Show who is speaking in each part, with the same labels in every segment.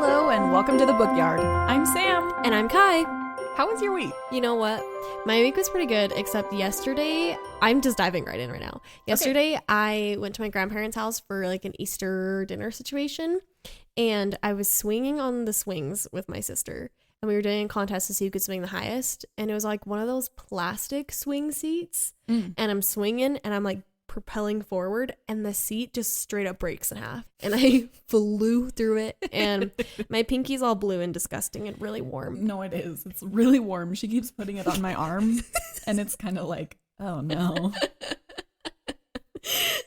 Speaker 1: Hello and welcome to the Book Yard. I'm Sam.
Speaker 2: And I'm Kai.
Speaker 1: How was your week?
Speaker 2: You know what? My week was pretty good, except yesterday, I'm just diving right in right now. Yesterday, I went to my grandparents' house for like an Easter dinner situation, and I was swinging on the swings with my sister, and we were doing a contest to see who could swing the highest, and it was like one of those plastic swing seats, and I'm swinging, and I'm like propelling forward, and the seat just straight up breaks in half, and I flew through it, and my pinky's all blue and disgusting and really warm.
Speaker 1: No, it is. It's really warm. She keeps putting it on my arm, and it's kind of like, oh no.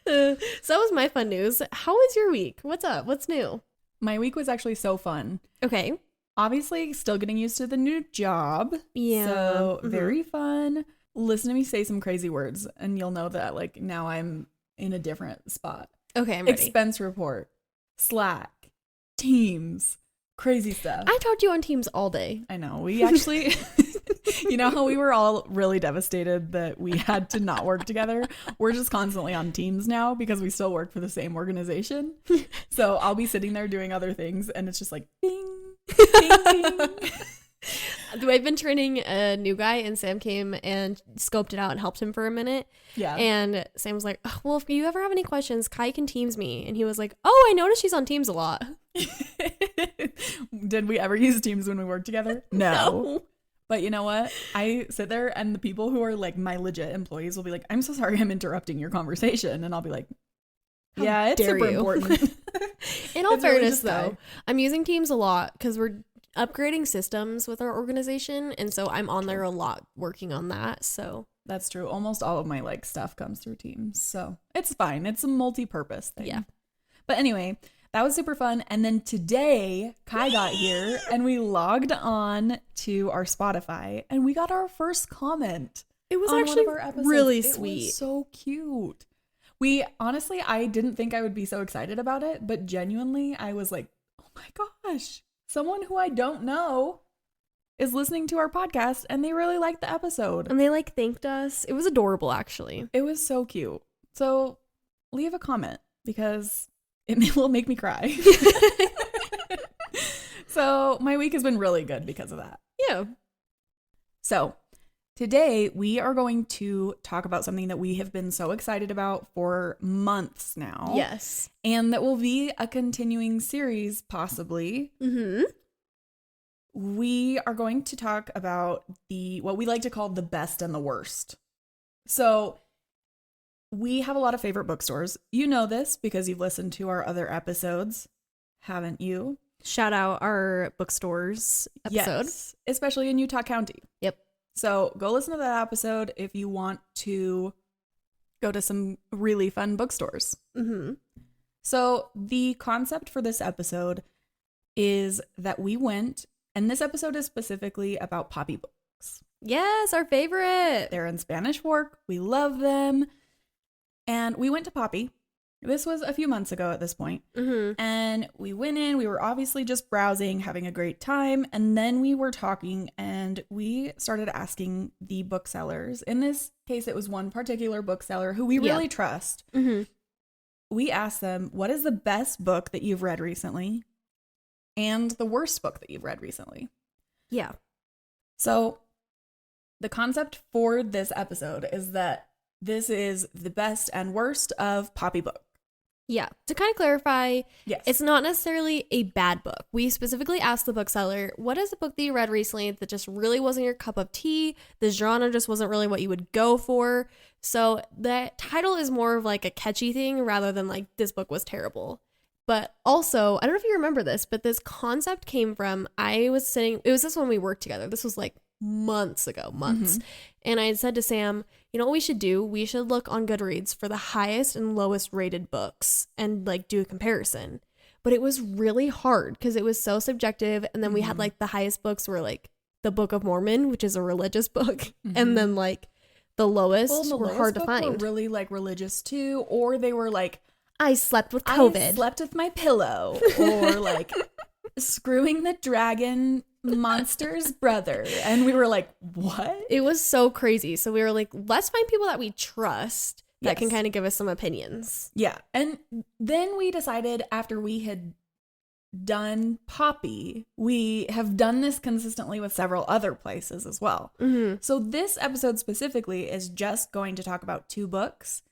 Speaker 2: So that was my fun news. How was your week? What's up? What's new?
Speaker 1: My week was actually so fun.
Speaker 2: Okay.
Speaker 1: Obviously, still getting used to the new job.
Speaker 2: Yeah.
Speaker 1: So very fun. Listen to me say some crazy words, and you'll know that like now I'm in a different spot.
Speaker 2: Okay, I'm ready.
Speaker 1: Expense report, Slack, Teams, crazy stuff.
Speaker 2: I talked to you on Teams all day.
Speaker 1: I know. We actually, you know how we were all really devastated that we had to not work together? We're just constantly on Teams now because we still work for the same organization. So I'll be sitting there doing other things, and it's just like, ding, ding, ding.
Speaker 2: I've been training a new guy, and Sam came and scoped it out and helped him for a minute.
Speaker 1: Yeah.
Speaker 2: And Sam was like, oh, well, if you ever have any questions, Kai can Teams me. And he was like, oh, I noticed she's on Teams a lot.
Speaker 1: Did we ever use Teams when we worked together? No. But you know what? I sit there, and the people who are like my legit employees will be like, I'm so sorry I'm interrupting your conversation. And I'll be like, yeah, it's super important.
Speaker 2: In all
Speaker 1: It's really
Speaker 2: fairness,
Speaker 1: just
Speaker 2: though, I'm using Teams a lot because we're upgrading systems with our organization, and so I'm on there a lot working on that. So
Speaker 1: that's true. Almost all of my like stuff comes through Teams, so it's fine. It's a multi-purpose thing.
Speaker 2: Yeah.
Speaker 1: But anyway, that was super fun. And then today Kai got here, and we logged on to our Spotify, and we got our first comment.
Speaker 2: it was
Speaker 1: on
Speaker 2: actually
Speaker 1: one of our episodes.
Speaker 2: really
Speaker 1: It
Speaker 2: sweet.
Speaker 1: was so cute. We honestly, I didn't think I would be so excited about it, but genuinely, I was like, oh my gosh. Someone who I don't know is listening to our podcast, and they really liked the episode.
Speaker 2: And they like thanked us. It was adorable, actually.
Speaker 1: It was so cute. So leave a comment because it will make me cry. So my week has been really good because of that.
Speaker 2: Yeah.
Speaker 1: So today we are going to talk about something that we have been so excited about for months now.
Speaker 2: Yes.
Speaker 1: And that will be a continuing series, possibly.
Speaker 2: Mm-hmm.
Speaker 1: We are going to talk about what we like to call the best and the worst. So we have a lot of favorite bookstores. You know this because you've listened to our other episodes, haven't you?
Speaker 2: Shout out our bookstores episode.
Speaker 1: Yes, especially in Utah County.
Speaker 2: Yep.
Speaker 1: So go listen to that episode if you want to go to some really fun bookstores.
Speaker 2: Mm-hmm.
Speaker 1: So the concept for this episode is that we went, and this episode is specifically about poppy books.
Speaker 2: Yes, our favorite.
Speaker 1: They're in Spanish Fork. We love them. And we went to Poppy. This was a few months ago at this point.
Speaker 2: Mm-hmm.
Speaker 1: And we went in. We were obviously just browsing, having a great time. And then we were talking, and we started asking the booksellers. In this case, it was one particular bookseller who we really trust.
Speaker 2: Mm-hmm.
Speaker 1: We asked them, what is the best book that you've read recently and the worst book that you've read recently?
Speaker 2: Yeah.
Speaker 1: So the concept for this episode is that this is the best and worst of poppy book.
Speaker 2: Yeah. To kind of clarify,
Speaker 1: Yes.
Speaker 2: it's not necessarily a bad book. We specifically asked the bookseller, what is a book that you read recently that just really wasn't your cup of tea? The genre just wasn't really what you would go for. So the title is more of like a catchy thing rather than like this book was terrible. But also, I don't know if you remember this, but this concept came from, it was this when we worked together. This was like months ago.
Speaker 1: Mm-hmm.
Speaker 2: And I said to Sam, you know what we should do? We should look on Goodreads for the highest and lowest rated books and like do a comparison. But it was really hard because it was so subjective. And then we had like the highest books were like the Book of Mormon, which is a religious book.
Speaker 1: Mm-hmm.
Speaker 2: And then like the lowest were hard to find.
Speaker 1: Were really like religious too, or they were like,
Speaker 2: I slept with COVID.
Speaker 1: I slept with my pillow, or like screwing the dragon monster's brother. And we were like, what?
Speaker 2: It was so crazy. So we were like, let's find people that we trust that can
Speaker 1: Yes.
Speaker 2: kind of give us some opinions.
Speaker 1: Yeah. And then we decided after we had done Poppy, we have done this consistently with several other places as well. So this episode specifically is just going to talk about 2 books,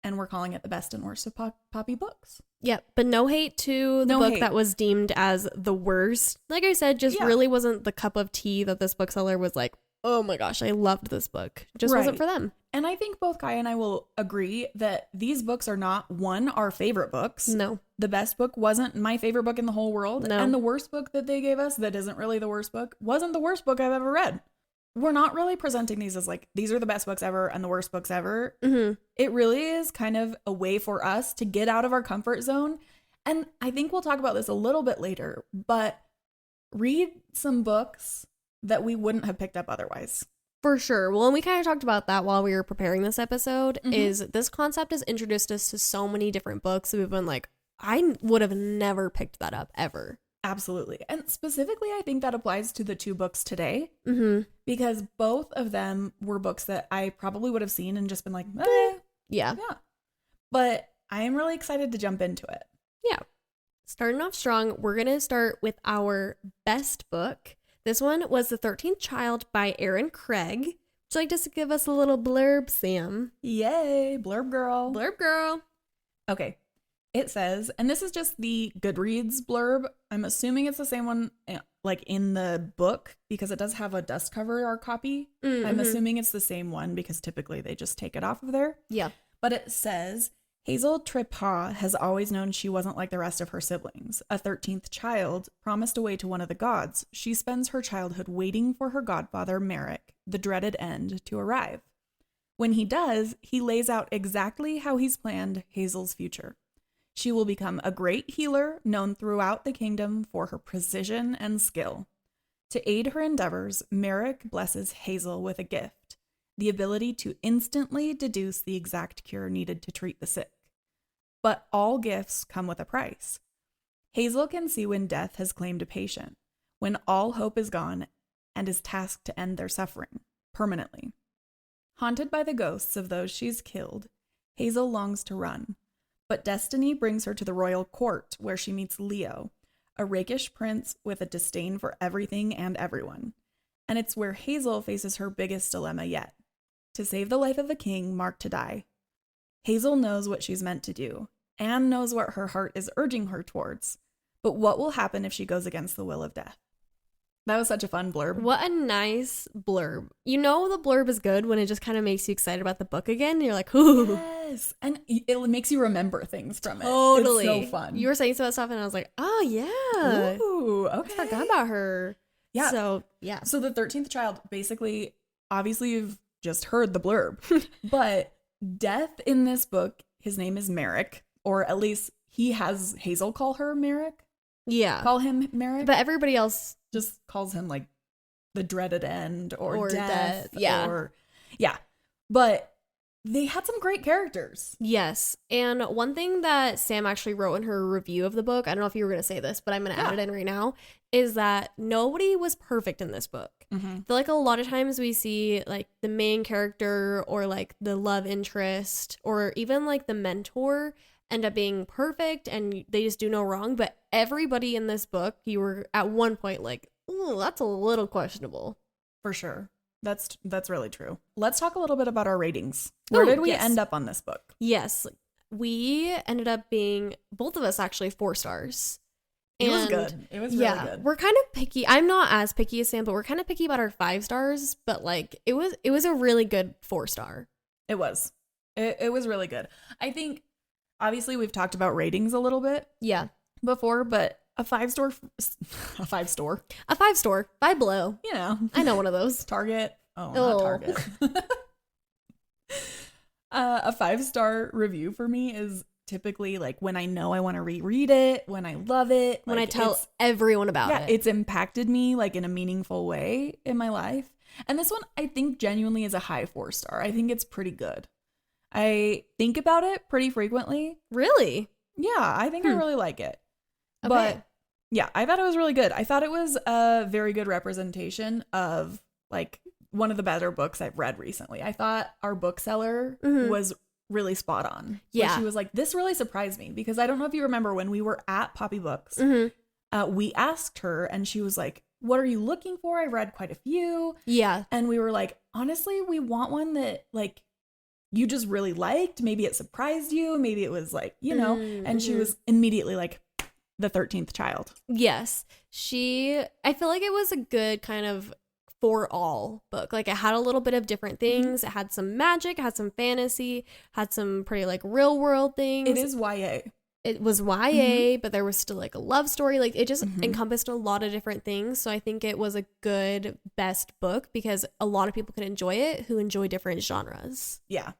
Speaker 1: and we're calling it the best and worst of Poppy books.
Speaker 2: Yeah, but no hate to the book that was deemed as the worst. Like I said, just really wasn't the cup of tea that this bookseller was like, oh my gosh, I loved this book. Just wasn't for them.
Speaker 1: And I think both Kai and I will agree that these books are not, our favorite books.
Speaker 2: No.
Speaker 1: The best book wasn't my favorite book in the whole world.
Speaker 2: No.
Speaker 1: And the worst book that they gave us that isn't really the worst book wasn't the worst book I've ever read. We're not really presenting these as like, these are the best books ever and the worst books ever. It really is kind of a way for us to get out of our comfort zone. And I think we'll talk about this a little bit later, but read some books that we wouldn't have picked up otherwise.
Speaker 2: For sure. Well, and we kind of talked about that while we were preparing this episode, is this concept has introduced us to so many different books. We've been like, I would have never picked that up ever.
Speaker 1: Absolutely. And specifically, I think that applies to the 2 books today, because both of them were books that I probably would have seen and just been like,
Speaker 2: yeah.
Speaker 1: But I am really excited to jump into it.
Speaker 2: Yeah. Starting off strong, we're going to start with our best book. This one was The 13th Child by Erin Craig. Would you like to give us a little blurb, Sam?
Speaker 1: Yay, blurb girl.
Speaker 2: Blurb girl.
Speaker 1: Okay. It says, and this is just the Goodreads blurb. I'm assuming it's the same one like in the book because it does have a dust cover or copy. I'm assuming it's the same one because typically they just take it off of there.
Speaker 2: Yeah.
Speaker 1: But it says, Hazel Tripha has always known she wasn't like the rest of her siblings. A 13th child, promised away to one of the gods, she spends her childhood waiting for her godfather, Merrick, the dreaded end, to arrive. When he does, he lays out exactly how he's planned Hazel's future. She will become a great healer known throughout the kingdom for her precision and skill. To aid her endeavors, Merrick blesses Hazel with a gift, the ability to instantly deduce the exact cure needed to treat the sick. But all gifts come with a price. Hazel can see when death has claimed a patient, when all hope is gone, and is tasked to end their suffering, permanently. Haunted by the ghosts of those she's killed, Hazel longs to run, but destiny brings her to the royal court, where she meets Leo, a rakish prince with a disdain for everything and everyone. And it's where Hazel faces her biggest dilemma yet, to save the life of a king marked to die. Hazel knows what she's meant to do, and knows what her heart is urging her towards. But what will happen if she goes against the will of death? That was such a fun blurb.
Speaker 2: What a nice blurb. You know the blurb is good when it just kind of makes you excited about the book again. You're like, ooh.
Speaker 1: Yes. And it makes you remember things from it.
Speaker 2: Totally.
Speaker 1: It's so fun.
Speaker 2: You were saying some of that stuff and I was like, oh, yeah.
Speaker 1: Ooh, okay.
Speaker 2: I forgot about her.
Speaker 1: Yeah.
Speaker 2: So, yeah.
Speaker 1: So the 13th child, basically, obviously you've just heard the blurb. But death in this book, his name is Merrick. Or at least he has Hazel call her Merrick.
Speaker 2: Yeah.
Speaker 1: Call him Merrick.
Speaker 2: But everybody else
Speaker 1: just calls him like the dreaded end or death.
Speaker 2: Yeah.
Speaker 1: Yeah. But they had some great characters.
Speaker 2: Yes. And one thing that Sam actually wrote in her review of the book, I don't know if you were going to say this, but I'm going to add it in right now, is that nobody was perfect in this book. I feel like a lot of times we see like the main character or like the love interest or even like the mentor end up being perfect and they just do no wrong. But everybody in this book, you were at one point like, oh, that's a little questionable.
Speaker 1: For sure. That's really true. Let's talk a little bit about our ratings. Where did we end up on this book?
Speaker 2: Yes. We ended up being, both of us actually, 4 stars.
Speaker 1: It was good. It was really good.
Speaker 2: We're kind of picky. I'm not as picky as Sam, but we're kind of picky about our 5 stars. But like, it was a really good 4-star.
Speaker 1: It was. It was really good. I think, obviously, we've talked about ratings a little bit.
Speaker 2: Yeah.
Speaker 1: Before, but a 5-star, a
Speaker 2: 5-star, Five Below.
Speaker 1: You know,
Speaker 2: I know one of those.
Speaker 1: Target. Oh, not Target. A 5-star review for me is typically like when I know I want to reread it, when I love it,
Speaker 2: when I tell everyone about it.
Speaker 1: It's impacted me like in a meaningful way in my life. And this one I think genuinely is a high 4-star. I think it's pretty good. I think about it pretty frequently.
Speaker 2: Really?
Speaker 1: Yeah, I think I really like it.
Speaker 2: Okay.
Speaker 1: But yeah, I thought it was really good. I thought it was a very good representation of like one of the better books I've read recently. I thought our bookseller was really spot on.
Speaker 2: Yeah.
Speaker 1: Where she was like, this really surprised me because I don't know if you remember when we were at Poppy Books, we asked her and she was like, what are you looking for? I've read quite a few.
Speaker 2: Yeah.
Speaker 1: And we were like, honestly, we want one that like you just really liked. Maybe it surprised you. Maybe it was like, you know, and she was immediately like, The 13th Child.
Speaker 2: Yes. I feel like it was a good kind of for all book. Like it had a little bit of different things. It had some magic, had some fantasy, had some pretty like real world things.
Speaker 1: It is YA.
Speaker 2: It was YA, but there was still like a love story. Like it just encompassed a lot of different things. So I think it was a good best book because a lot of people could enjoy it who enjoy different genres.
Speaker 1: Yeah.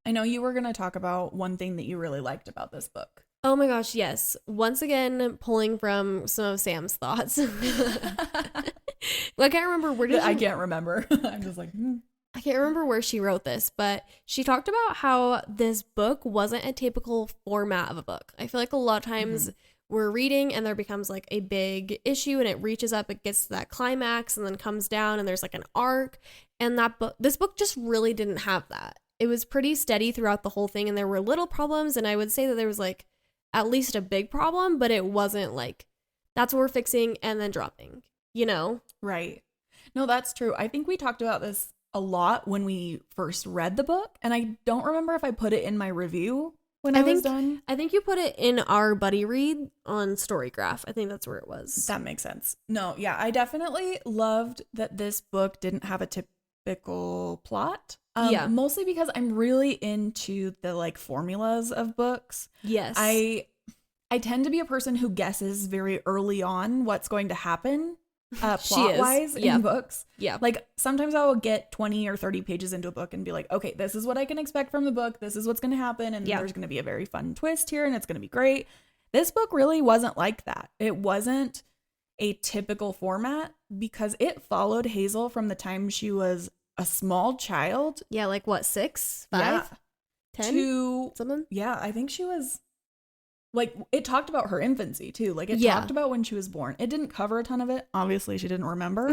Speaker 1: I know you were going to talk about one thing that you really liked about this book.
Speaker 2: Oh my gosh, yes. Once again, pulling from some of Sam's thoughts. Well, I can't remember where
Speaker 1: I can't remember. I'm just like,
Speaker 2: I can't remember where she wrote this, but she talked about how this book wasn't a typical format of a book. I feel like a lot of times we're reading and there becomes like a big issue and it reaches up, it gets to that climax and then comes down and there's like an arc. And this book just really didn't have that. It was pretty steady throughout the whole thing and there were little problems. And I would say that there was like at least a big problem, but it wasn't like that's what we're fixing and then dropping, you know?
Speaker 1: Right. No, that's true. I think we talked about this a lot when we first read the book, and I don't remember if I put it in my review when I was done.
Speaker 2: I think you put it in our buddy read on Storygraph. I think that's where it was.
Speaker 1: That makes sense. No, yeah, I definitely loved that this book didn't have a typical plot. Mostly because I'm really into the like formulas of books.
Speaker 2: Yes.
Speaker 1: I tend to be a person who guesses very early on what's going to happen. Plot wise in books.
Speaker 2: Yeah.
Speaker 1: Like sometimes I will get 20 or 30 pages into a book and be like, okay, this is what I can expect from the book. This is what's going to happen. And there's going to be a very fun twist here and it's going to be great. This book really wasn't like that. It wasn't a typical format because it followed Hazel from the time she was a small child.
Speaker 2: Yeah. Like what, 6, 5, 10?
Speaker 1: To
Speaker 2: something?
Speaker 1: Yeah. I think she was like, it talked about her infancy too. Like it talked about when she was born. It didn't cover a ton of it. Obviously she didn't remember.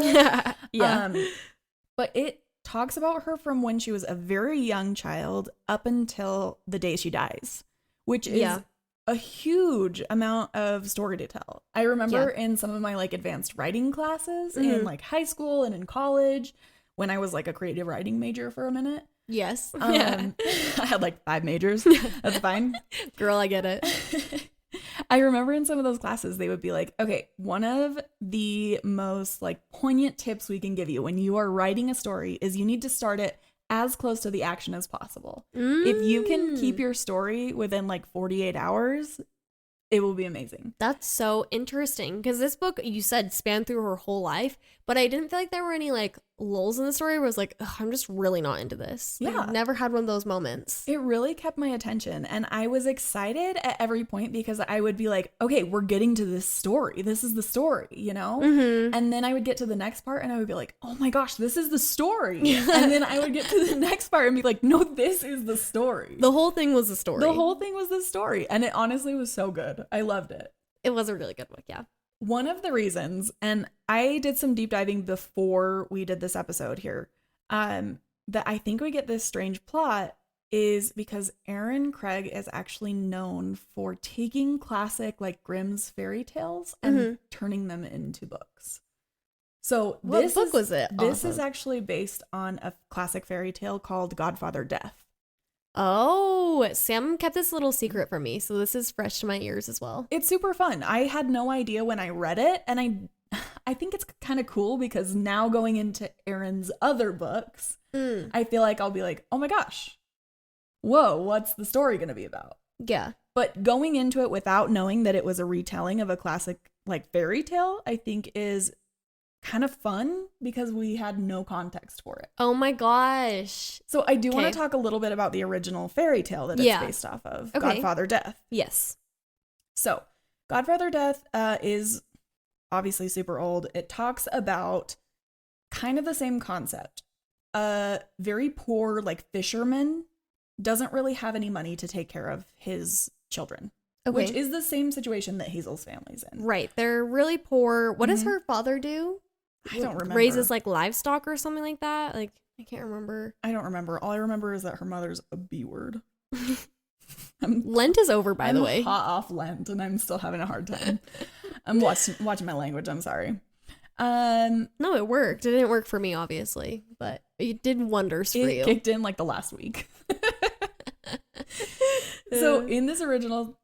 Speaker 1: But it talks about her from when she was a very young child up until the day she dies, which is a huge amount of story to tell. I remember in some of my like advanced writing classes in like high school and in college when I was like a creative writing major for a minute.
Speaker 2: Yes.
Speaker 1: I had like 5 majors. That's fine.
Speaker 2: Girl, I get it.
Speaker 1: I remember in some of those classes, they would be like, okay, one of the most like poignant tips we can give you when you are writing a story is you need to start it as close to the action as possible. If you can keep your story within like 48 hours, it will be amazing.
Speaker 2: That's so interesting because this book, you said, spanned through her whole life, but I didn't feel like there were any like lulls in the story where I was like, I'm just really not into this. Like, I've never had one of those moments.
Speaker 1: It really kept my attention and I was excited at every point because I would be like, okay, we're getting to this story. This is the story, you know? And then I would get to the next part and I would be like, oh my gosh, this is the story. And then I would get to the next part and be like, no, this is the story.
Speaker 2: The whole thing was the story.
Speaker 1: The whole thing was the story. And it honestly was so good. I loved it.
Speaker 2: It was a really good book, yeah.
Speaker 1: One of the reasons, and I did some deep diving before we did this episode here, that I think we get this strange plot is because Aaron Craig is actually known for taking classic like Grimm's fairy tales and turning them into books. So
Speaker 2: what book was it?
Speaker 1: This is actually based on a classic fairy tale called Godfather Death.
Speaker 2: Oh, Sam kept this little secret from me, so this is fresh to my ears as well.
Speaker 1: It's super fun. I had no idea when I read it, and I think it's kind of cool because now going into Aaron's other books, I feel like I'll be like, oh my gosh, whoa, what's the story going to be about?
Speaker 2: Yeah.
Speaker 1: But going into it without knowing that it was a retelling of a classic like fairy tale, I think is kind of fun because we had no context for it.
Speaker 2: Oh my gosh.
Speaker 1: So I do want to talk a little bit about the original fairy tale that it's based off of, Godfather Death.
Speaker 2: Yes.
Speaker 1: So Godfather Death is obviously super old. It talks about kind of the same concept. A very poor like fisherman doesn't really have any money to take care of his children. Which is the same situation that Hazel's family's in.
Speaker 2: Right. They're really poor. What does her father do?
Speaker 1: I don't remember.
Speaker 2: Raises like livestock or something like that? Like I can't remember.
Speaker 1: I don't remember. All I remember is that her mother's a B word.
Speaker 2: Lent is over, by the way.
Speaker 1: I'm hot off Lent, and I'm still having a hard time. I'm watching my language. I'm sorry.
Speaker 2: No, it worked. It didn't work for me, obviously, but it did wonders for you.
Speaker 1: It kicked in like the last week. So in this original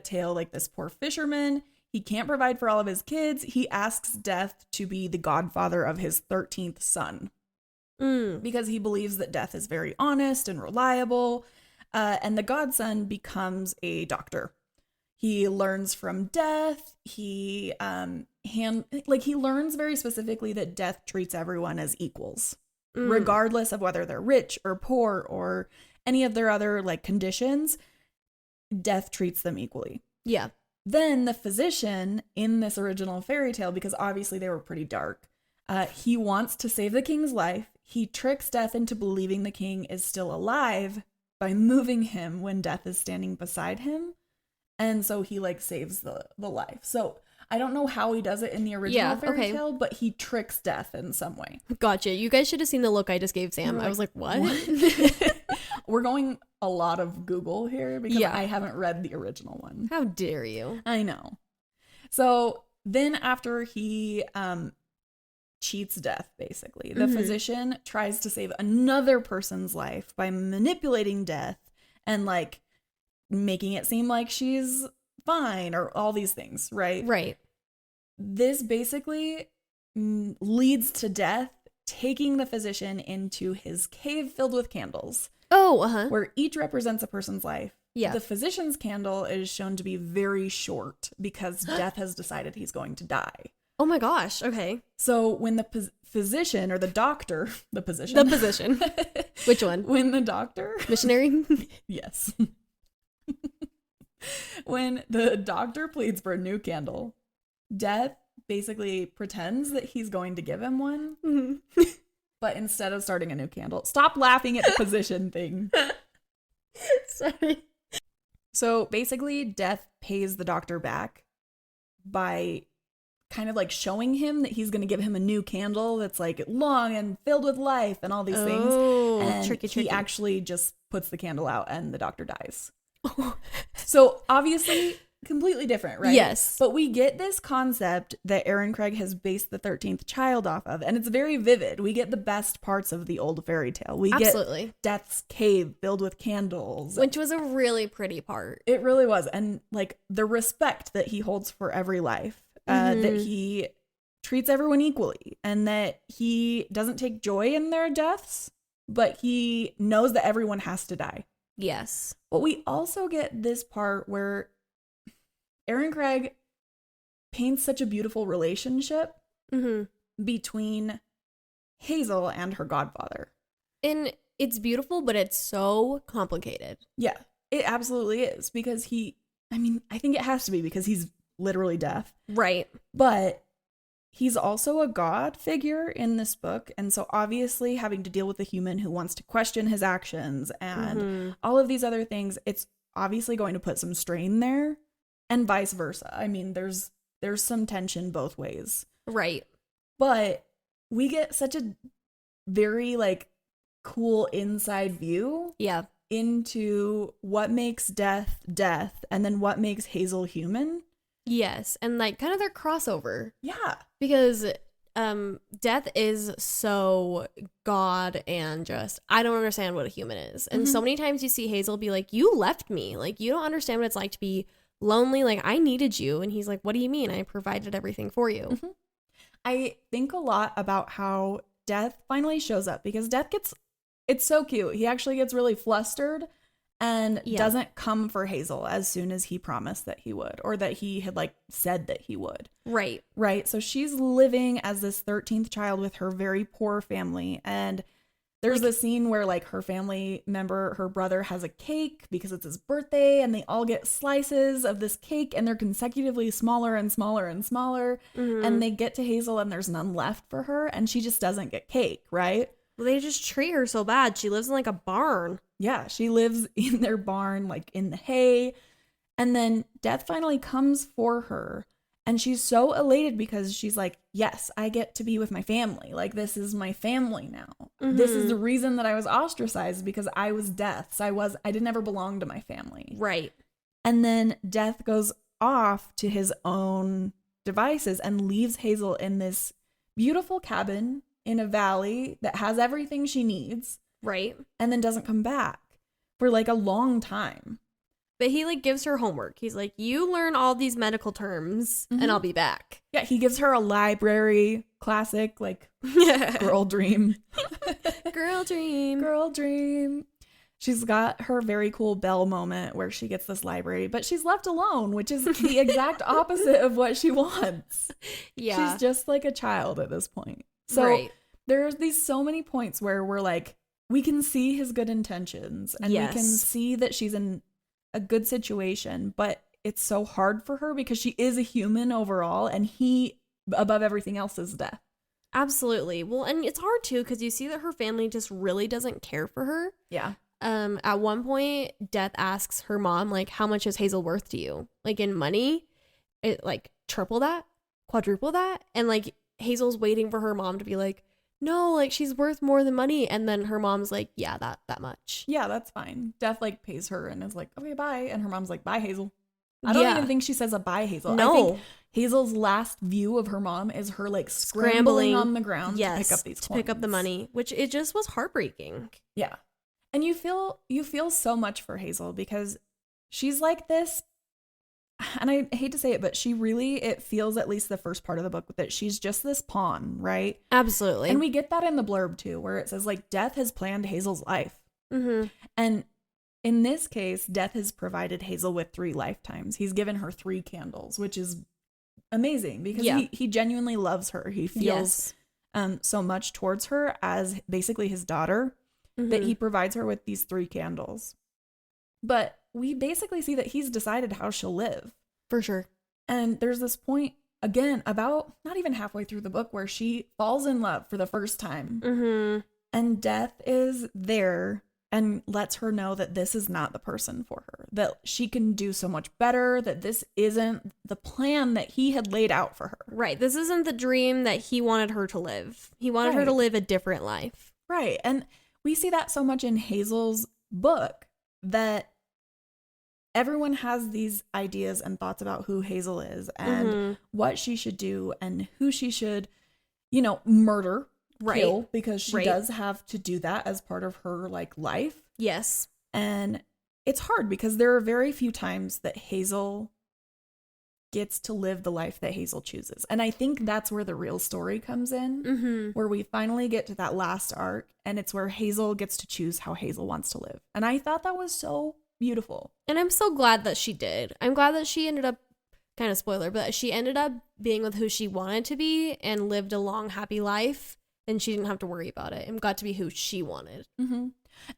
Speaker 1: tale, like this poor fisherman, he can't provide for all of his kids. He asks Death to be the godfather of his 13th son because he believes that Death is very honest and reliable. And the godson becomes a doctor. He learns from Death. He he learns very specifically that Death treats everyone as equals, regardless of whether they're rich or poor or any of their other like conditions. Death treats them equally.
Speaker 2: Yeah.
Speaker 1: Then the physician in this original fairy tale, because obviously they were pretty dark, he wants to save the king's life. He tricks Death into believing the king is still alive by moving him when Death is standing beside him. And so he like saves the life. So I don't know how he does it in the original fairy tale, but he tricks Death in some way.
Speaker 2: Gotcha. You guys should have seen the look I just gave Sam.
Speaker 1: Like,
Speaker 2: I was like, what?
Speaker 1: We're going a lot of Google here because I haven't read the original one.
Speaker 2: How dare you?
Speaker 1: I know. So then after he cheats Death, basically, the physician tries to save another person's life by manipulating Death and like making it seem like she's fine or all these things, right?
Speaker 2: Right.
Speaker 1: This basically leads to Death taking the physician into his cave filled with candles.
Speaker 2: Oh,
Speaker 1: where each represents a person's life.
Speaker 2: Yeah.
Speaker 1: The physician's candle is shown to be very short because Death has decided he's going to die.
Speaker 2: Oh my gosh. Okay.
Speaker 1: So when the physician or the doctor, the position.
Speaker 2: Which one?
Speaker 1: When the doctor.
Speaker 2: Missionary?
Speaker 1: Yes. When the doctor pleads for a new candle, Death basically pretends that he's going to give him one. Mm-hmm. But instead of starting a new candle, stop laughing at the position thing.
Speaker 2: Sorry.
Speaker 1: So basically, Death pays the doctor back by kind of like showing him that he's going to give him a new candle that's like long and filled with life and all these things. And
Speaker 2: tricky.
Speaker 1: He actually just puts the candle out and the doctor dies. So obviously completely different, right?
Speaker 2: Yes.
Speaker 1: But we get this concept that Aaron Craig has based the 13th Child off of, and it's very vivid. We get the best parts of the old fairy tale. We get Death's cave filled with candles.
Speaker 2: Which was a really pretty part.
Speaker 1: It really was. And like the respect that he holds for every life, that he treats everyone equally, and that he doesn't take joy in their deaths, but he knows that everyone has to die.
Speaker 2: Yes.
Speaker 1: But we also get this part where Aaron Craig paints such a beautiful relationship between Hazel and her godfather.
Speaker 2: And it's beautiful, but it's so complicated.
Speaker 1: Yeah, it absolutely is. Because I think it has to be because he's literally deaf.
Speaker 2: Right.
Speaker 1: But he's also a god figure in this book. And so obviously having to deal with a human who wants to question his actions and all of these other things, it's obviously going to put some strain there. And vice versa. I mean, there's some tension both ways.
Speaker 2: Right.
Speaker 1: But we get such a very like cool inside view into what makes Death and then what makes Hazel human.
Speaker 2: Yes. And like kind of their crossover.
Speaker 1: Yeah.
Speaker 2: Because Death is so God and just, I don't understand what a human is. And so many times you see Hazel be like, you left me. Like, you don't understand what it's like to be lonely. Like, I needed you. And he's like, what do you mean? I provided everything for you.
Speaker 1: I think a lot about how Death finally shows up because it's so cute. He actually gets really flustered and doesn't come for Hazel as soon as he promised that he would, or that he had like said that he would.
Speaker 2: Right.
Speaker 1: Right. So she's living as this 13th child with her very poor family. And there's this scene where like her family member, her brother, has a cake because it's his birthday, and they all get slices of this cake, and they're consecutively smaller and smaller and smaller. And they get to Hazel and there's none left for her, and she just doesn't get cake, right?
Speaker 2: Well, they just treat her so bad. She lives in like a barn.
Speaker 1: Yeah, she lives in their barn, like in the hay. And then Death finally comes for her And she's so elated because she's like, yes, I get to be with my family. Like, this is my family now. This is the reason that I was ostracized, because I was Death's. I didn't ever belong to my family.
Speaker 2: Right.
Speaker 1: And then Death goes off to his own devices and leaves Hazel in this beautiful cabin in a valley that has everything she needs.
Speaker 2: Right.
Speaker 1: And then doesn't come back for like a long time.
Speaker 2: But he like gives her homework. He's like, you learn all these medical terms and I'll be back.
Speaker 1: Yeah, he gives her a library, classic, like girl dream.
Speaker 2: Girl dream.
Speaker 1: Girl dream. She's got her very cool Belle moment where she gets this library, but she's left alone, which is the exact opposite of what she wants.
Speaker 2: Yeah.
Speaker 1: She's just like a child at this point. So there's these so many points where we're like, we can see his good intentions and we can see that she's in a good situation, but it's so hard for her because she is a human overall, and he, above everything else, is Death.
Speaker 2: Absolutely. Well, and it's hard too because you see that her family just really doesn't care for her.
Speaker 1: Yeah.
Speaker 2: At one point, Death asks her mom, like, how much is Hazel worth to you? Like, in money, it like triple that, quadruple that, and like Hazel's waiting for her mom to be like, no, like, she's worth more than money. And then her mom's like, yeah, that much.
Speaker 1: Yeah, that's fine. Death like pays her and is like, okay, bye. And her mom's like, bye, Hazel. I don't even think she says a bye, Hazel.
Speaker 2: No.
Speaker 1: I think Hazel's last view of her mom is her like scrambling on the ground to pick up these coins.
Speaker 2: Pick up the money, which it just was heartbreaking.
Speaker 1: Yeah. And you feel so much for Hazel because she's like this, and I hate to say it, but it feels, at least the first part of the book, that she's just this pawn, right?
Speaker 2: Absolutely.
Speaker 1: And we get that in the blurb too, where it says like Death has planned Hazel's life. And in this case, Death has provided Hazel with 3 lifetimes. He's given her 3 candles, which is amazing because he genuinely loves her. He feels so much towards her as basically his daughter that he provides her with these 3 candles. But we basically see that he's decided how she'll live.
Speaker 2: For sure.
Speaker 1: And there's this point, again, about not even halfway through the book, where she falls in love for the first time. And Death is there and lets her know that this is not the person for her, that she can do so much better, that this isn't the plan that he had laid out for her.
Speaker 2: Right. This isn't the dream that he wanted her to live. He wanted her to live a different life.
Speaker 1: Right. And we see that so much in Hazel's book, that everyone has these ideas and thoughts about who Hazel is and what she should do and who she should, murder, kill, because she does have to do that as part of her like life.
Speaker 2: Yes.
Speaker 1: And it's hard because there are very few times that Hazel gets to live the life that Hazel chooses. And I think that's where the real story comes in, where we finally get to that last arc, and it's where Hazel gets to choose how Hazel wants to live. And I thought that was so beautiful.
Speaker 2: And I'm so glad that she did. I'm glad that she ended up, kind of spoiler, but she ended up being with who she wanted to be and lived a long, happy life. And she didn't have to worry about it and got to be who she wanted.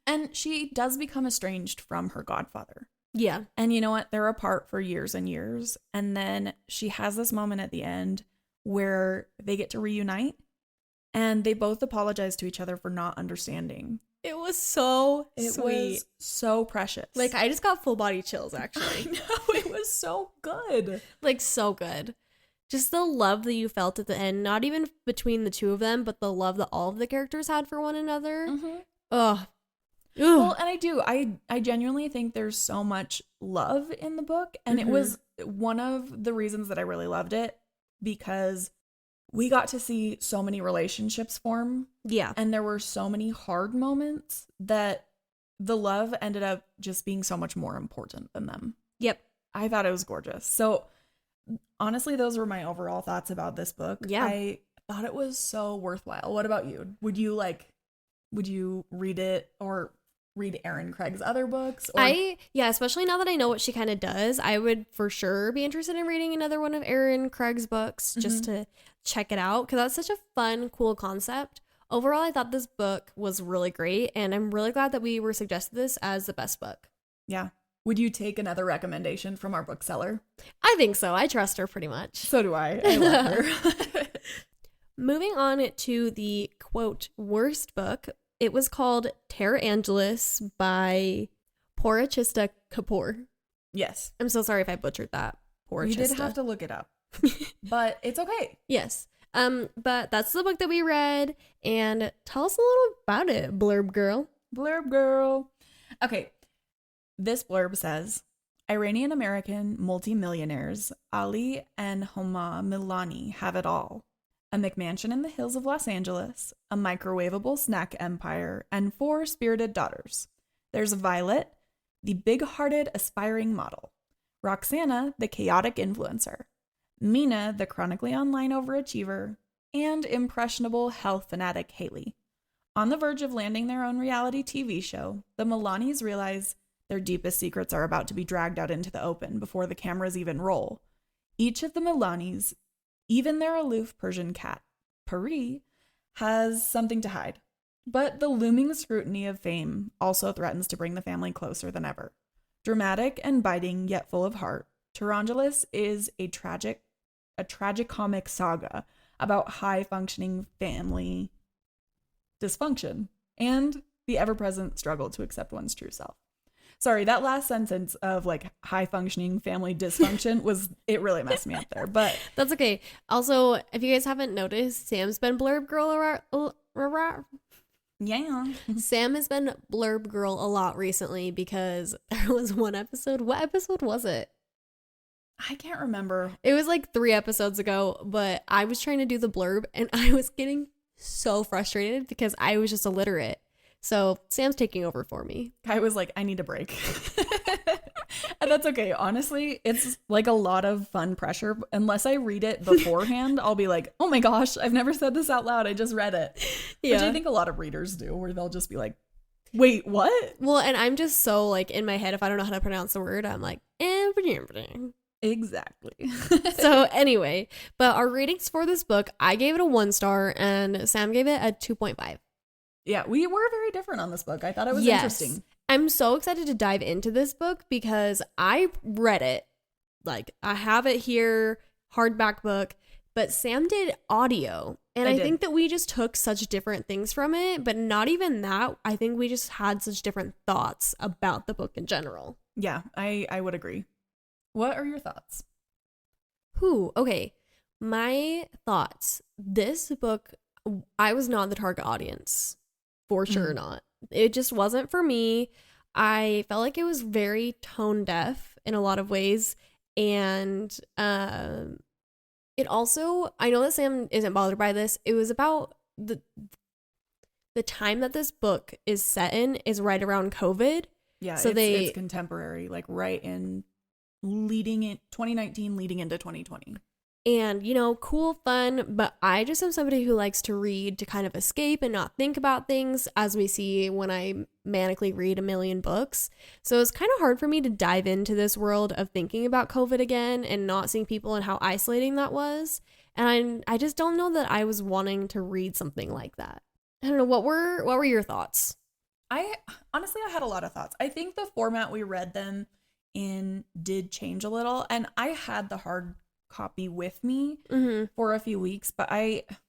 Speaker 1: And she does become estranged from her godfather.
Speaker 2: Yeah.
Speaker 1: And you know what? They're apart for years and years. And then she has this moment at the end where they get to reunite. And they both apologize to each other for not understanding.
Speaker 2: It was so sweet.
Speaker 1: It was so precious.
Speaker 2: Like, I just got full body chills, actually.
Speaker 1: I know, it was so good.
Speaker 2: Like, so good. Just the love that you felt at the end, not even between the two of them, but the love that all of the characters had for one another. Ugh.
Speaker 1: Well, and I genuinely think there's so much love in the book. And it was one of the reasons that I really loved it, because we got to see so many relationships form.
Speaker 2: Yeah.
Speaker 1: And there were so many hard moments that the love ended up just being so much more important than them.
Speaker 2: Yep.
Speaker 1: I thought it was gorgeous. So honestly, those were my overall thoughts about this book.
Speaker 2: Yeah.
Speaker 1: I thought it was so worthwhile. What about you? Would you read it or read Erin Craig's other books? Or...
Speaker 2: especially now that I know what she kind of does, I would for sure be interested in reading another one of Erin Craig's books just to check it out, because that's such a fun, cool concept. Overall, I thought this book was really great, and I'm really glad that we were suggested this as the best book.
Speaker 1: Yeah. Would you take another recommendation from our bookseller?
Speaker 2: I think so. I trust her pretty much.
Speaker 1: So do I. I love her.
Speaker 2: Moving on to the, quote, worst book. It was called Tehrangeles by Purachista Kapoor.
Speaker 1: Yes.
Speaker 2: I'm so sorry if I butchered that. Poor
Speaker 1: We did
Speaker 2: Chista.
Speaker 1: have to look it up, but it's okay.
Speaker 2: Yes. But that's the book that we read, and tell us a little about it, Blurb Girl.
Speaker 1: Blurb girl. Okay. This blurb says, Iranian American multimillionaires Ali and Homa Milani have it all. A McMansion in the hills of Los Angeles, a microwavable snack empire, and 4 spirited daughters. There's Violet, the big-hearted aspiring model. Roxana, the chaotic influencer. Mina, the chronically online overachiever. And impressionable health fanatic Haley. On the verge of landing their own reality TV show, the Milanis realize their deepest secrets are about to be dragged out into the open before the cameras even roll. Each of the Milanis, even their aloof Persian cat, Pari, has something to hide. But the looming scrutiny of fame also threatens to bring the family closer than ever. Dramatic and biting, yet full of heart, Tehrangeles is a tragicomic saga about high-functioning family dysfunction and the ever-present struggle to accept one's true self. Sorry, that last sentence of like high-functioning family dysfunction it really messed me up there, but
Speaker 2: That's okay. Also, if you guys haven't noticed, Sam's been Blurb Girl
Speaker 1: yeah.
Speaker 2: Sam has been Blurb Girl a lot recently because there was one episode. What episode was it?
Speaker 1: I can't remember.
Speaker 2: It was like 3 episodes ago, but I was trying to do the blurb and I was getting so frustrated because I was just illiterate. So Sam's taking over for me.
Speaker 1: I was like, I need a break. And that's okay. Honestly, it's like a lot of fun pressure. Unless I read it beforehand, I'll be like, oh my gosh, I've never said this out loud. I just read it. Yeah. Which I think a lot of readers do, where they'll just be like, wait, what?
Speaker 2: Well, and I'm just so like in my head, if I don't know how to pronounce the word, I'm like,
Speaker 1: Exactly.
Speaker 2: So anyway, but our ratings for this book, I gave it a 1 star and Sam gave it a 2.5.
Speaker 1: Yeah, we were very different on this book. I thought it was interesting.
Speaker 2: I'm so excited to dive into this book because I read it. Like, I have it here, hardback book, but Sam did audio. And I think that we just took such different things from it, but not even that. I think we just had such different thoughts about the book in general.
Speaker 1: Yeah, I would agree. What are your thoughts?
Speaker 2: Okay. My thoughts. This book, I was not the target audience. For sure not. It just wasn't for me. I felt like it was very tone deaf in a lot of ways. And it also, I know that Sam isn't bothered by this. It was about the time that this book is set in is right around COVID.
Speaker 1: Yeah, so it's contemporary, like right in 2019 leading into 2020.
Speaker 2: And, you know, cool, fun, but I just am somebody who likes to read to kind of escape and not think about things, as we see when I manically read a million books. So it's kind of hard for me to dive into this world of thinking about COVID again and not seeing people and how isolating that was. And I just don't know that I was wanting to read something like that. I don't know, what were your thoughts?
Speaker 1: I had a lot of thoughts. I think the format we read them in did change a little, and I had the hard copy with me for a few weeks, but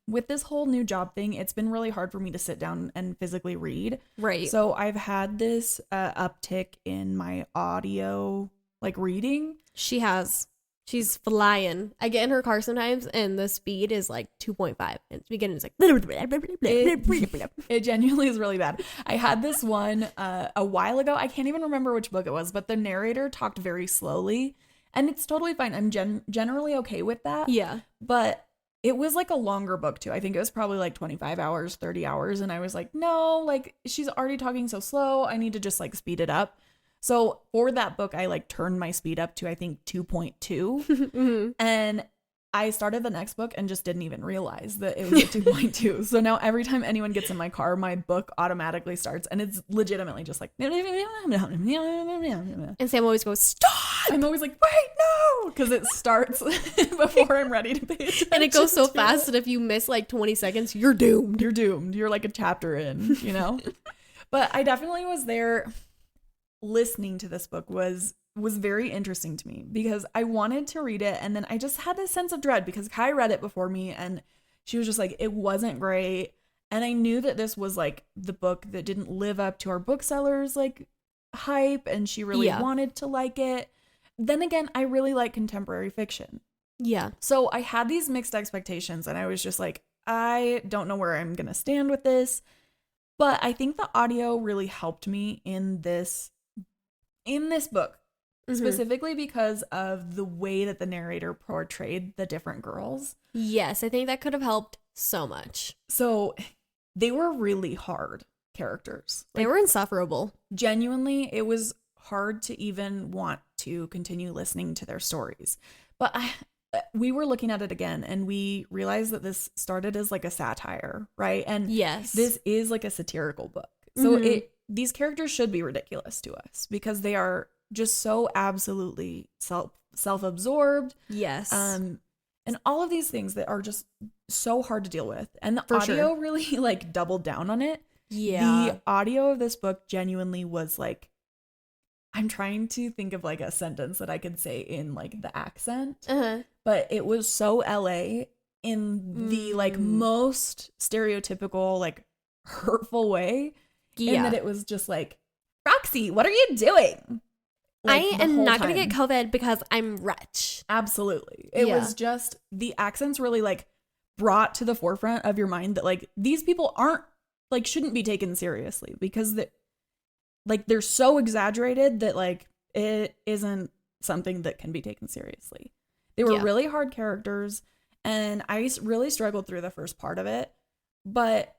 Speaker 1: with this whole new job thing, it's been really hard for me to sit down and physically read.
Speaker 2: Right.
Speaker 1: So I've had this uptick in my audio like reading.
Speaker 2: She's flying. I get in her car sometimes and the speed is like 2.5. At the beginning it's like
Speaker 1: it genuinely is really bad. I had this one a while ago. I can't even remember which book it was, but the narrator talked very slowly. And it's totally fine. I'm generally okay with that.
Speaker 2: Yeah.
Speaker 1: But it was like a longer book too. I think it was probably like 25 hours, 30 hours. And I was like, no, like she's already talking so slow. I need to just like speed it up. So for that book, I like turned my speed up to, I think, 2.2. And I started the next book and just didn't even realize that it was at 2.2. So now every time anyone gets in my car, my book automatically starts, and it's legitimately just like. And
Speaker 2: Sam always goes, stop!
Speaker 1: I'm always like, wait, no! Because it starts before I'm ready to pay attention.
Speaker 2: And it goes so fast that if you miss like 20 seconds, you're doomed.
Speaker 1: You're doomed. You're like a chapter in, you know? But I definitely was there. Listening to this book was very interesting to me because I wanted to read it, and then I just had this sense of dread because Kai read it before me and she was just like, it wasn't great. And I knew that this was like the book that didn't live up to our booksellers like hype, and she really wanted to like it. then again, I really like contemporary fiction.
Speaker 2: Yeah.
Speaker 1: So I had these mixed expectations and I was just like, I don't know where I'm going to stand with this. But I think the audio really helped me in this book, specifically because of the way that the narrator portrayed the different girls.
Speaker 2: Yes, I think that could have helped so much.
Speaker 1: So they were really hard characters.
Speaker 2: They were insufferable.
Speaker 1: Genuinely, it was hard to even want to continue listening to their stories. But we were looking at it again and we realized that this started as like a satire, right? And
Speaker 2: yes,
Speaker 1: this is like a satirical book. So these characters should be ridiculous to us because they are just so absolutely self-absorbed.
Speaker 2: Yes.
Speaker 1: And all of these things that are just so hard to deal with. And the audio really like doubled down on it.
Speaker 2: Yeah.
Speaker 1: The audio of this book genuinely was like, I'm trying to think of like a sentence that I could say in like the accent, but it was so LA in the like most stereotypical, like hurtful way. Yeah. And that it was just like, Roxy, what are you doing?
Speaker 2: Like, I am not going to get COVID because I'm rich.
Speaker 1: Absolutely. It was just the accents really like brought to the forefront of your mind that like these people aren't like shouldn't be taken seriously because they're so exaggerated that like it isn't something that can be taken seriously. They were really hard characters and I really struggled through the first part of it. But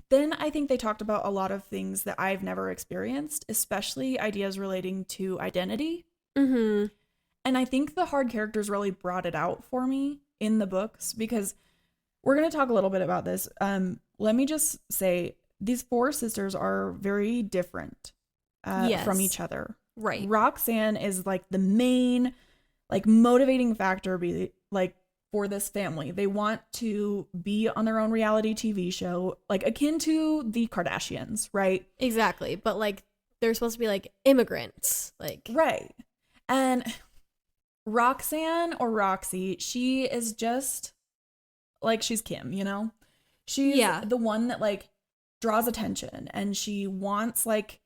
Speaker 1: then I think they talked about a lot of things that I've never experienced, especially ideas relating to identity. And I think the hard characters really brought it out for me in the books because we're going to talk a little bit about this. Let me just say these four sisters are very different from each other.
Speaker 2: Right.
Speaker 1: Roxanne is like the main like motivating factor for this family. They want to be on their own reality TV show, like akin to the Kardashians, right?
Speaker 2: Exactly. But like they're supposed to be like immigrants. Like
Speaker 1: right. And Roxanne or Roxy, she is just like she's Kim, you know? She's the one that like draws attention and she wants like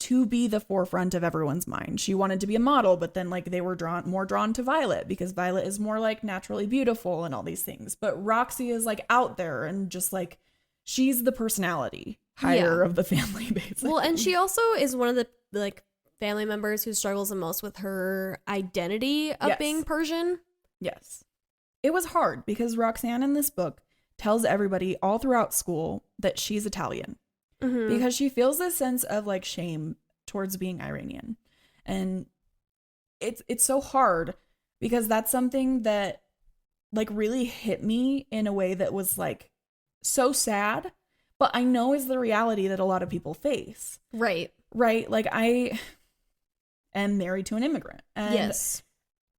Speaker 1: to be the forefront of everyone's mind. She wanted to be a model, but then like they were more drawn to Violet because Violet is more like naturally beautiful and all these things. But Roxy is like out there and just like she's the personality hire of the family basically.
Speaker 2: Well, and she also is one of the like family members who struggles the most with her identity of being Persian.
Speaker 1: Yes. It was hard because Roxanne in this book tells everybody all throughout school that she's Italian. Because she feels this sense of like shame towards being Iranian. And it's so hard because that's something that like really hit me in a way that was like so sad, but I know is the reality that a lot of people face.
Speaker 2: Right.
Speaker 1: Right. Like I am married to an immigrant. And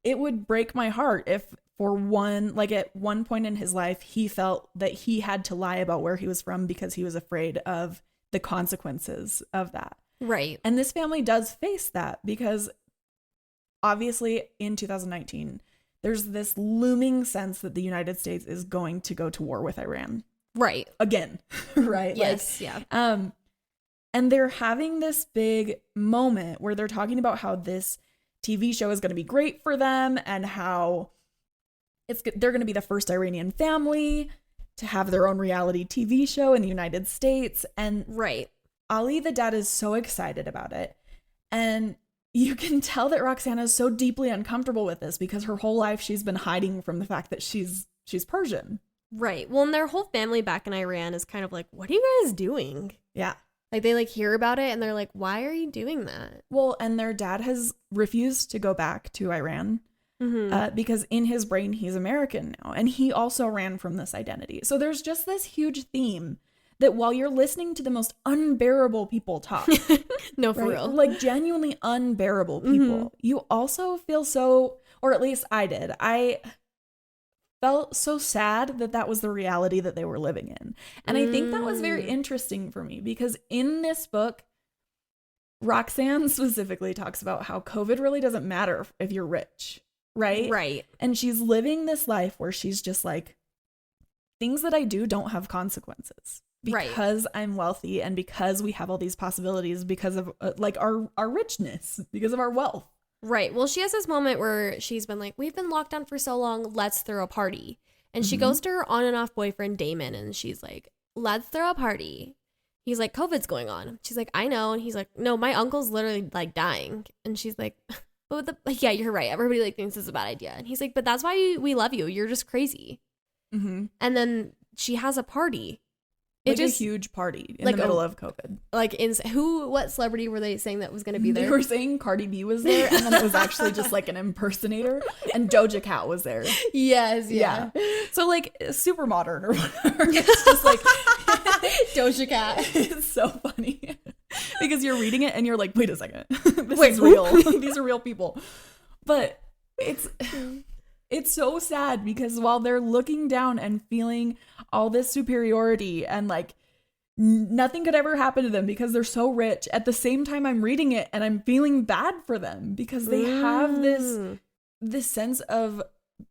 Speaker 1: it would break my heart if for one, like at one point in his life, he felt that he had to lie about where he was from because he was afraid of the consequences of that.
Speaker 2: Right.
Speaker 1: And this family does face that because obviously in 2019, there's this looming sense that the United States is going to go to war with Iran.
Speaker 2: Right.
Speaker 1: Again. Right.
Speaker 2: Yes.
Speaker 1: Like, and they're having this big moment where they're talking about how this TV show is going to be great for them and how they're going to be the first Iranian family to have their own reality TV show in the United States. And Ali, the dad, is so excited about it. And you can tell that Roxana is so deeply uncomfortable with this because her whole life she's been hiding from the fact that she's Persian.
Speaker 2: Right. Well, and their whole family back in Iran is kind of like, what are you guys doing?
Speaker 1: Yeah.
Speaker 2: Like they like hear about it and they're like, why are you doing that?
Speaker 1: Well, and their dad has refused to go back to Iran. Because in his brain, he's American now. And he also ran from this identity. So there's just this huge theme that while you're listening to the most unbearable people talk,
Speaker 2: no, for real,
Speaker 1: like genuinely unbearable people, you also feel so, or at least I did. I felt so sad that was the reality that they were living in. And I think that was very interesting for me because in this book, Roxanne specifically talks about how COVID really doesn't matter if you're rich. Right?
Speaker 2: Right.
Speaker 1: And she's living this life where she's just like, things that I do don't have consequences because I'm wealthy and because we have all these possibilities because of like our richness, because of our wealth.
Speaker 2: Right. Well, she has this moment where she's been like, we've been locked down for so long, let's throw a party. And she goes to her on and off boyfriend, Damon, and she's like, let's throw a party. He's like, COVID's going on. She's like, I know. And he's like, no, my uncle's literally like dying. And she's like, but yeah, you're right. Everybody like thinks it's a bad idea. And he's like, but that's why we love you. You're just crazy. And then she has a party.
Speaker 1: Like a huge party in the middle of COVID.
Speaker 2: Like, what celebrity were they saying that was going to be there?
Speaker 1: They were saying Cardi B was there, and then it was actually just like an impersonator, and Doja Cat was there.
Speaker 2: Yes, yeah.
Speaker 1: So like super modern or whatever. It's just like
Speaker 2: Doja Cat.
Speaker 1: It's so funny because you're reading it and you're like, wait a second, this is real. These are real people. But it's so sad because while they're looking down and feeling all this superiority and like nothing could ever happen to them because they're so rich, at the same time I'm reading it and I'm feeling bad for them because they have this sense of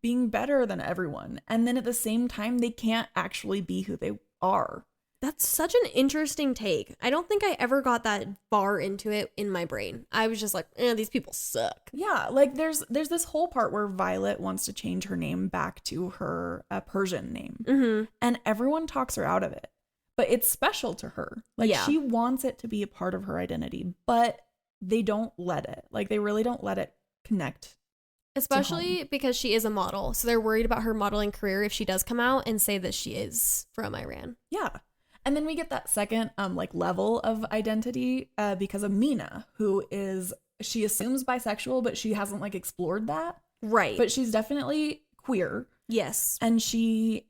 Speaker 1: being better than everyone, and then at the same time they can't actually be who they are.
Speaker 2: That's such an interesting take. I don't think I ever got that far into it in my brain. I was just like, these people suck.
Speaker 1: Yeah, like there's this whole part where Violet wants to change her name back to her Persian name. And everyone talks her out of it. But it's special to her. Like she wants it to be a part of her identity, but they don't let it. Like they really don't let it connect.
Speaker 2: Especially because she is a model. So they're worried about her modeling career if she does come out and say that she is from Iran.
Speaker 1: Yeah. And then we get that second like level of identity because of Mina, who she assumes bisexual, but she hasn't like explored that.
Speaker 2: Right.
Speaker 1: But she's definitely queer.
Speaker 2: Yes.
Speaker 1: And she,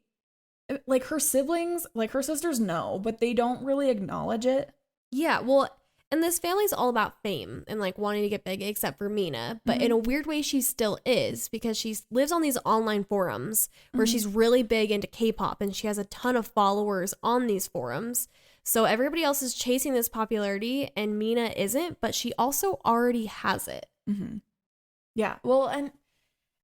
Speaker 1: like her siblings, like her sisters know, but they don't really acknowledge it.
Speaker 2: Yeah. Well, and this family's all about fame and like wanting to get big, except for Mina. But in a weird way, she still is, because she lives on these online forums where she's really big into K-pop and she has a ton of followers on these forums. So everybody else is chasing this popularity and Mina isn't, but she also already has it.
Speaker 1: Yeah. Well, and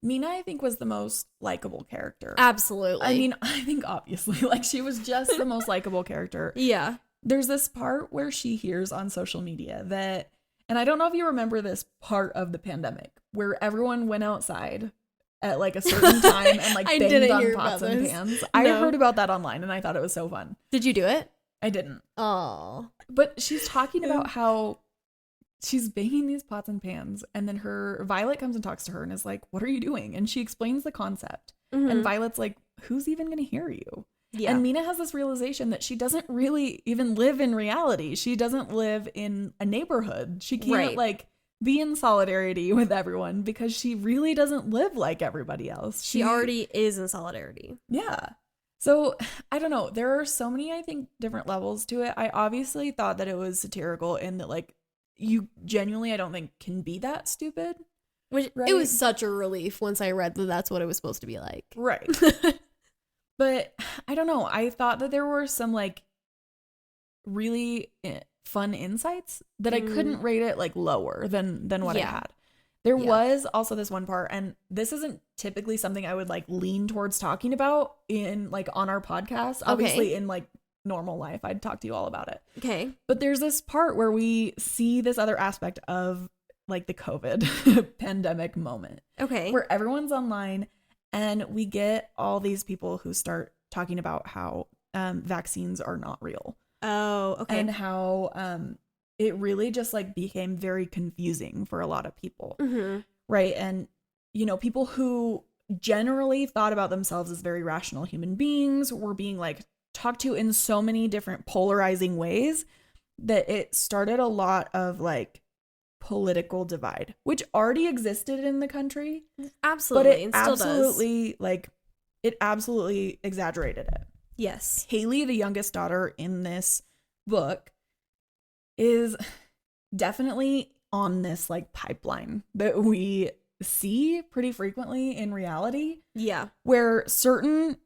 Speaker 1: Mina, I think, was the most likable character.
Speaker 2: Absolutely.
Speaker 1: I mean, I think obviously, like she was just the most likable character.
Speaker 2: Yeah.
Speaker 1: There's this part where she hears on social media that, and I don't know if you remember this part of the pandemic, where everyone went outside at like a certain time and like banged on pots and pans. I heard about that online and I thought it was so fun.
Speaker 2: Did you do it?
Speaker 1: I didn't.
Speaker 2: Oh.
Speaker 1: But she's talking about how she's banging these pots and pans, and then her Violet comes and talks to her and is like, what are you doing? And she explains the concept. And Violet's like, who's even going to hear you? Yeah. And Mina has this realization that she doesn't really even live in reality. She doesn't live in a neighborhood. She can't like be in solidarity with everyone because she really doesn't live like everybody else.
Speaker 2: She already is in solidarity.
Speaker 1: Yeah. So I don't know. There are so many, I think, different levels to it. I obviously thought that it was satirical and that like you genuinely, I don't think, can be that stupid.
Speaker 2: Which it was such a relief once I read that that's what it was supposed to be like.
Speaker 1: Right. But I don't know. I thought that there were some like really fun insights that I couldn't rate it like lower than what I had. There was also this one part, and this isn't typically something I would like lean towards talking about in like on our podcast. Obviously in like normal life, I'd talk to you all about it.
Speaker 2: Okay.
Speaker 1: But there's this part where we see this other aspect of like the COVID pandemic moment.
Speaker 2: Okay.
Speaker 1: Where everyone's online. And we get all these people who start talking about how vaccines are not real.
Speaker 2: Oh, okay.
Speaker 1: And how it really just like became very confusing for a lot of people. Right. And, you know, people who generally thought about themselves as very rational human beings were being like talked to in so many different polarizing ways that it started a lot of like political divide, which already existed in the country.
Speaker 2: Absolutely.
Speaker 1: But it absolutely like it absolutely exaggerated it.
Speaker 2: Yes.
Speaker 1: Haley, the youngest daughter in this book, is definitely on this like pipeline that we see pretty frequently in reality.
Speaker 2: Yeah.
Speaker 1: Where certain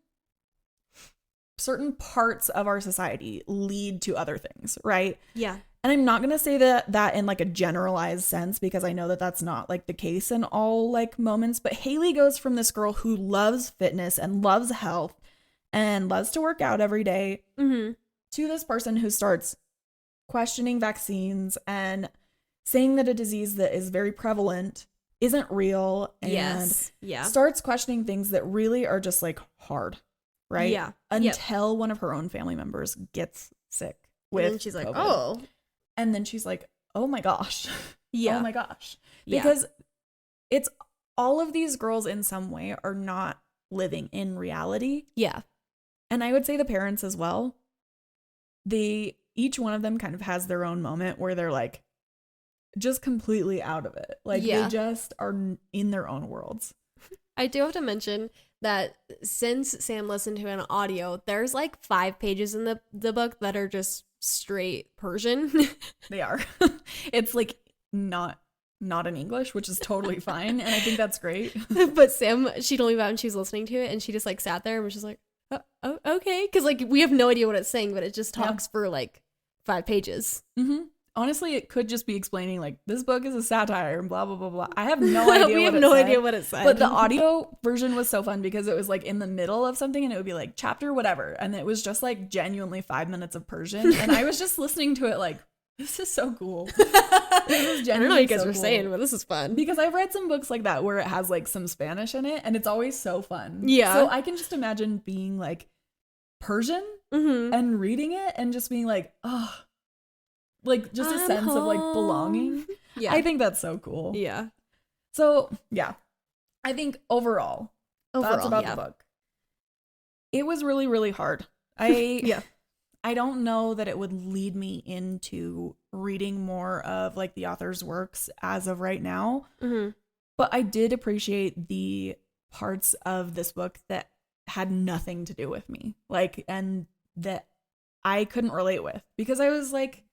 Speaker 1: parts of our society lead to other things, right?
Speaker 2: Yeah.
Speaker 1: And I'm not going to say that in like a generalized sense, because I know that that's not like the case in all like moments. But Haley goes from this girl who loves fitness and loves health and loves to work out every day to this person who starts questioning vaccines and saying that a disease that is very prevalent isn't real and starts questioning things that really are just like hard, right?
Speaker 2: Yeah.
Speaker 1: Until one of her own family members gets sick with
Speaker 2: and she's like,
Speaker 1: COVID.
Speaker 2: oh.
Speaker 1: And then she's like, oh my gosh.
Speaker 2: Yeah.
Speaker 1: Oh my gosh. Because it's all of these girls in some way are not living in reality.
Speaker 2: Yeah.
Speaker 1: And I would say the parents as well. Each one of them kind of has their own moment where they're like just completely out of it. Like they just are in their own worlds.
Speaker 2: I do have to mention that since Sam listened to an audio, there's like 5 pages in the book that are just straight Persian.
Speaker 1: They are. It's like not in English, which is totally fine. And I think that's great.
Speaker 2: But Sam, she told me about it and she was listening to it and she just like sat there and was just like, oh, okay. Because like we have no idea what it's saying, but it just talks for like 5 pages.
Speaker 1: Mm-hmm. Honestly, it could just be explaining like this book is a satire and blah, blah, blah, blah. I have no idea.
Speaker 2: We have no idea what it said.
Speaker 1: But the audio version was so fun because it was like in the middle of something and it would be like chapter whatever. And it was just like genuinely 5 minutes of Persian. And I was just listening to it like, this is so cool.
Speaker 2: I don't know what you guys were saying, but this is fun.
Speaker 1: Because I've read some books like that where it has like some Spanish in it and it's always so fun.
Speaker 2: Yeah.
Speaker 1: So I can just imagine being like Persian and reading it and just being like, oh, like just a sense of like belonging.
Speaker 2: Yeah.
Speaker 1: I think that's so cool.
Speaker 2: Yeah.
Speaker 1: So yeah, I think overall thoughts about the book. It was really, really hard. I don't know that it would lead me into reading more of like the author's works as of right now. Mm-hmm. But I did appreciate the parts of this book that had nothing to do with me, like, and that I couldn't relate with, because I was like,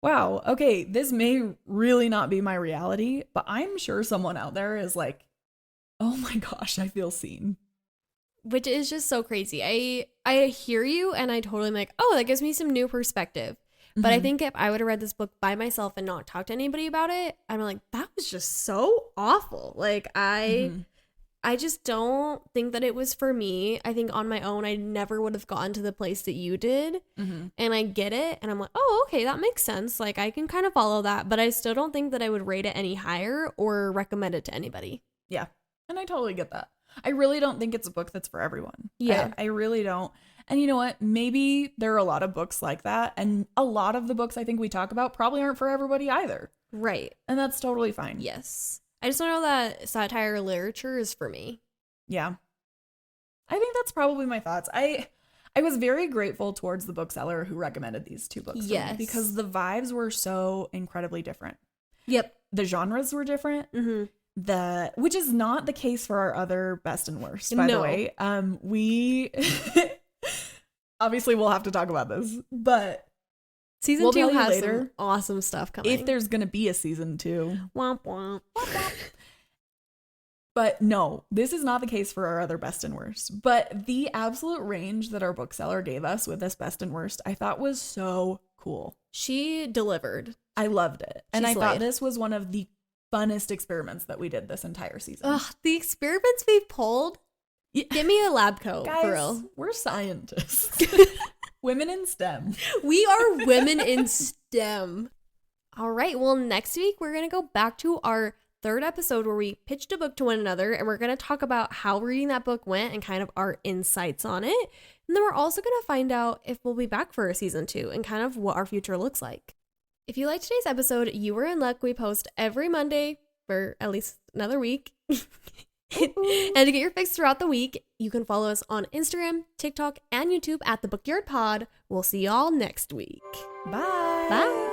Speaker 1: wow, okay, this may really not be my reality, but I'm sure someone out there is like, oh my gosh, I feel seen.
Speaker 2: Which is just so crazy. I hear you and I totally am like, oh, that gives me some new perspective. But I think if I would have read this book by myself and not talked to anybody about it, I'm like, that was just so awful. Like I just don't think that it was for me. I think on my own, I never would have gotten to the place that you did. Mm-hmm. And I get it. And I'm like, oh, okay, that makes sense. Like I can kind of follow that. But I still don't think that I would rate it any higher or recommend it to anybody.
Speaker 1: Yeah. And I totally get that. I really don't think it's a book that's for everyone.
Speaker 2: Yeah.
Speaker 1: I really don't. And you know what? Maybe there are a lot of books like that. And a lot of the books I think we talk about probably aren't for everybody either.
Speaker 2: Right.
Speaker 1: And that's totally fine.
Speaker 2: Yes. I just don't know that satire literature is for me.
Speaker 1: Yeah. I think that's probably my thoughts. I was very grateful towards the bookseller who recommended these 2 books for me, because the vibes were so incredibly different.
Speaker 2: Yep.
Speaker 1: The genres were different. Mm-hmm. Which is not the case for our other best and worst, by the way. We obviously we'll have to talk about this, but
Speaker 2: season 2 has some awesome stuff coming.
Speaker 1: If there's gonna be a season 2.
Speaker 2: Womp womp.
Speaker 1: But no, this is not the case for our other best and worst. But the absolute range that our bookseller gave us with this best and worst, I thought was so cool.
Speaker 2: She delivered.
Speaker 1: I loved it. And I thought this was one of the funnest experiments that we did this entire season.
Speaker 2: Ugh, the experiments we pulled. Yeah. Give me a lab coat,
Speaker 1: guys,
Speaker 2: for real.
Speaker 1: We're scientists. Women in STEM.
Speaker 2: We are women in STEM. All right. Well, next week we're going to go back to our 3rd episode where we pitched a book to one another, and we're going to talk about how reading that book went and kind of our insights on it. And then we're also going to find out if we'll be back for a season 2 and kind of what our future looks like. If you liked today's episode, you were in luck. We post every Monday for at least another week. And to get your fix throughout the week, you can follow us on Instagram, TikTok, and YouTube at The Bookyard Pod. We'll see y'all next week.
Speaker 1: Bye.
Speaker 2: Bye.